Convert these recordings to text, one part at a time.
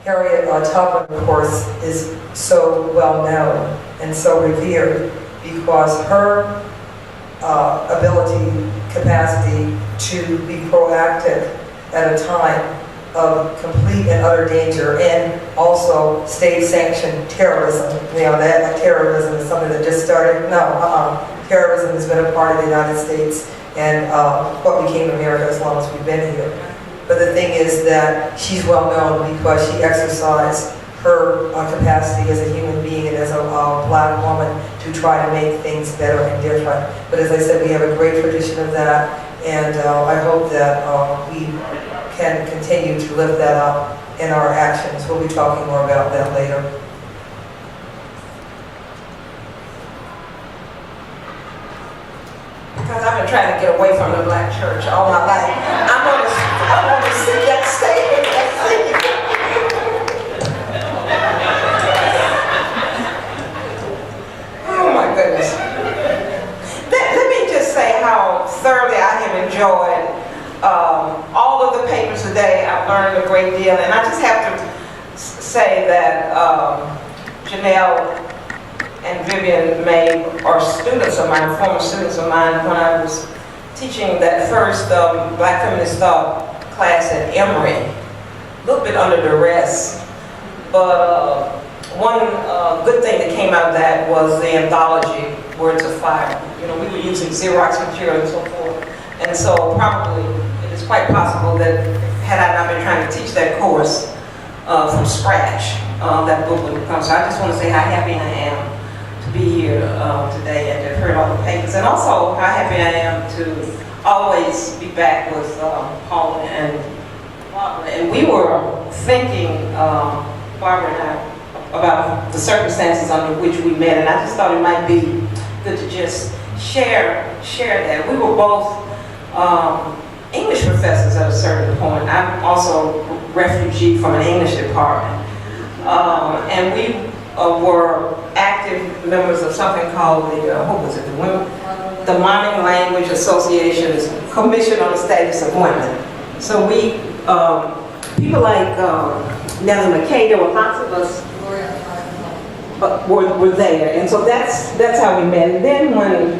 Harriet Tubman, of course, is so well known and so revered because her ability, capacity to be proactive at a time of complete and utter danger, and also state-sanctioned terrorism. You know, that terrorism is something that just started. No, terrorism has been a part of the United States and what became America as long as we've been here. But the thing is that she's well known because she exercised her capacity as a human being and as a black woman to try to make things better and different. But as I said, we have a great tradition of that, and I hope that we can continue to lift that up in our actions. We'll be talking more about that later. Because I've been trying to get away from the black church all my life. I want to see that statement. Oh my goodness. Let me just say how thoroughly I have enjoyed all of the papers today. I've learned a great deal, and I just have to say that Janelle and Vivian May are students of mine, former students of mine, when I was teaching that first Black Feminist Thought class at Emory, a little bit under duress. But one good thing that came out of that was the anthology, Words of Fire. You know, we were using Xerox material and so forth. And so probably it is quite possible that had I not been trying to teach that course from scratch, that book would have come. So I just want to say how happy I am to be here today and to have heard all the papers. And also how happy I am to always be back with Paula and Barbara. And we were thinking, Barbara and I, about the circumstances under which we met, and I just thought it might be good to just share that. We were both English professors at a certain point. I'm also a refugee from an English department. And we were active members of something called the, what was it, the Modern Language Association's Commission on the Status of Women. So we, people like Nellie McKay, there were lots of us were there. And so that's how we met. And then when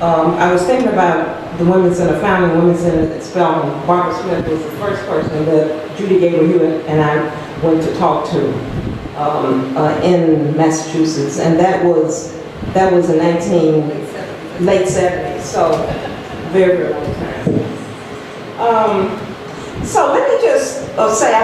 I was thinking about the Women's Center, founding Women's Center at Spelman, Barbara Smith was the first person that Judy Gabor Hewitt and I went to talk to in Massachusetts, and that was in late 70s, so very, very long time. So let me just say, I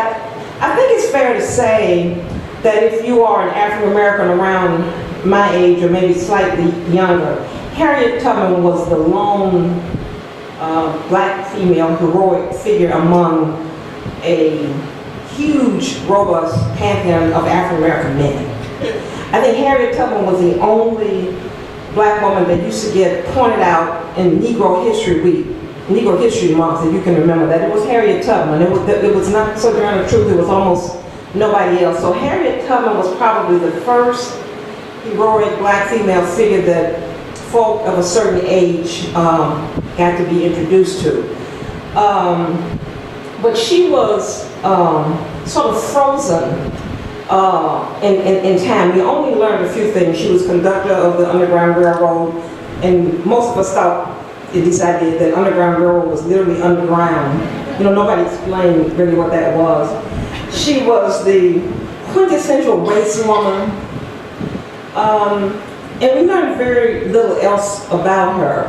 think it's fair to say that if you are an African American around my age or maybe slightly younger, Harriet Tubman was the lone black female heroic figure among a huge, robust pantheon of African American men. I think Harriet Tubman was the only black woman that used to get pointed out in Negro History Week, Negro History Month, if you can remember that. It was Harriet Tubman. It was not Sojourner Truth, it was almost nobody else. So Harriet Tubman was probably the first heroic black female figure that folk of a certain age got to be introduced to. But she was sort of frozen in time. We only learned a few things. She was conductor of the Underground Railroad, and most of us thought, at least I did, that Underground Railroad was literally underground. You know, nobody explained really what that was. She was the quintessential race woman, and we learned very little else about her,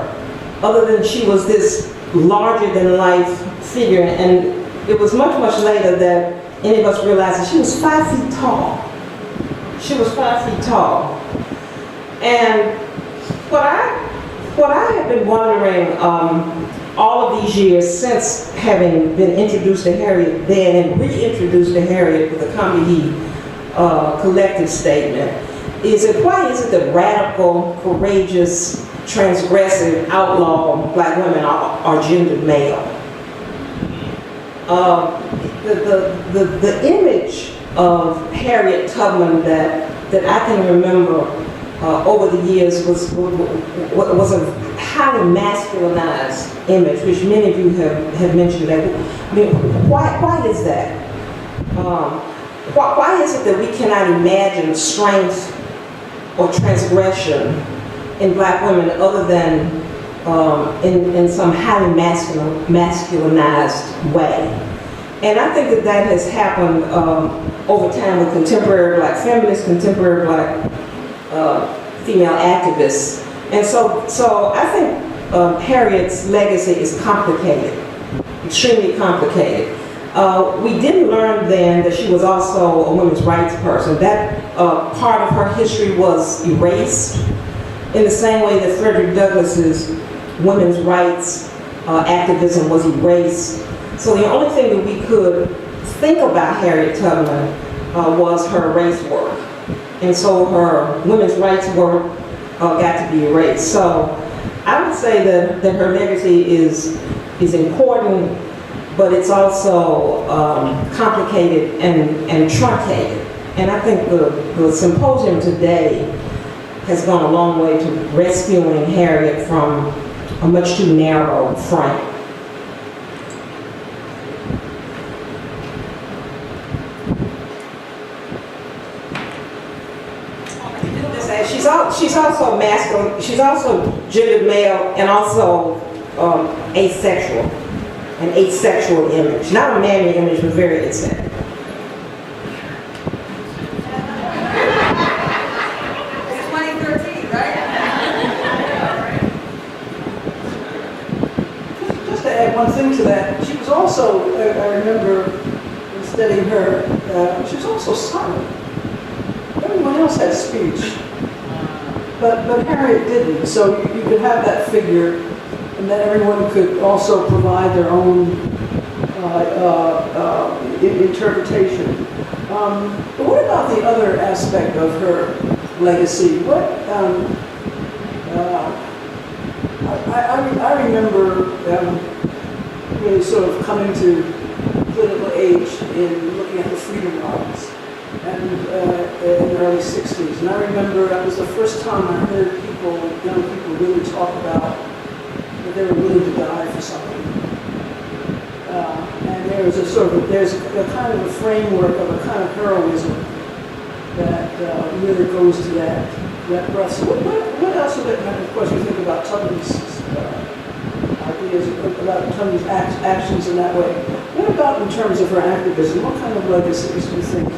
other than she was this larger-than-life figure, and it was much, much later that any of us realized that she was 5 feet tall. She was 5 feet tall. And what I have been wondering all of these years since having been introduced to Harriet then and reintroduced to Harriet with the Comedy collective statement is why is it that radical, courageous, transgressive, outlaw black women are gendered male? The image of Harriet Tubman that I can remember over the years was a highly masculinized image, which many of you have mentioned that. I mean, why is that? why is it that we cannot imagine strength or transgression in black women other than in some highly masculinized way? And I think that that has happened over time with contemporary black feminists, contemporary black female activists. And so I think Harriet's legacy is complicated, extremely complicated. We didn't learn then that she was also a women's rights person. That part of her history was erased in the same way that Frederick Douglass's women's rights activism was erased. So the only thing that we could think about Harriet Tubman was her race work. And so her women's rights work got to be erased. So I would say that her legacy is important, but it's also complicated and truncated. And I think the symposium today has gone a long way to rescuing Harriet from a much too narrow frame. She's also masculine, she's also gendered male and also asexual, an asexual image. Not a manly image, but very asexual. It's 2013, right? Just to add one thing to that, she was also, I remember in studying her, she was also silent. Everyone else had speech. But Harriet didn't, so you could have that figure, and then everyone could also provide their own interpretation. But what about the other aspect of her legacy? I remember really sort of coming to political age in looking at the freedom rides. And in the early 60s. And I remember that was the first time I heard young people really talk about that they were willing to die for something. And there's a kind of a framework of a kind of heroism that really goes to that breath. So what else of it, and of course we think about Tubman's ideas about Tubman's actions in that way. What about in terms of her activism? What kind of legacies do you think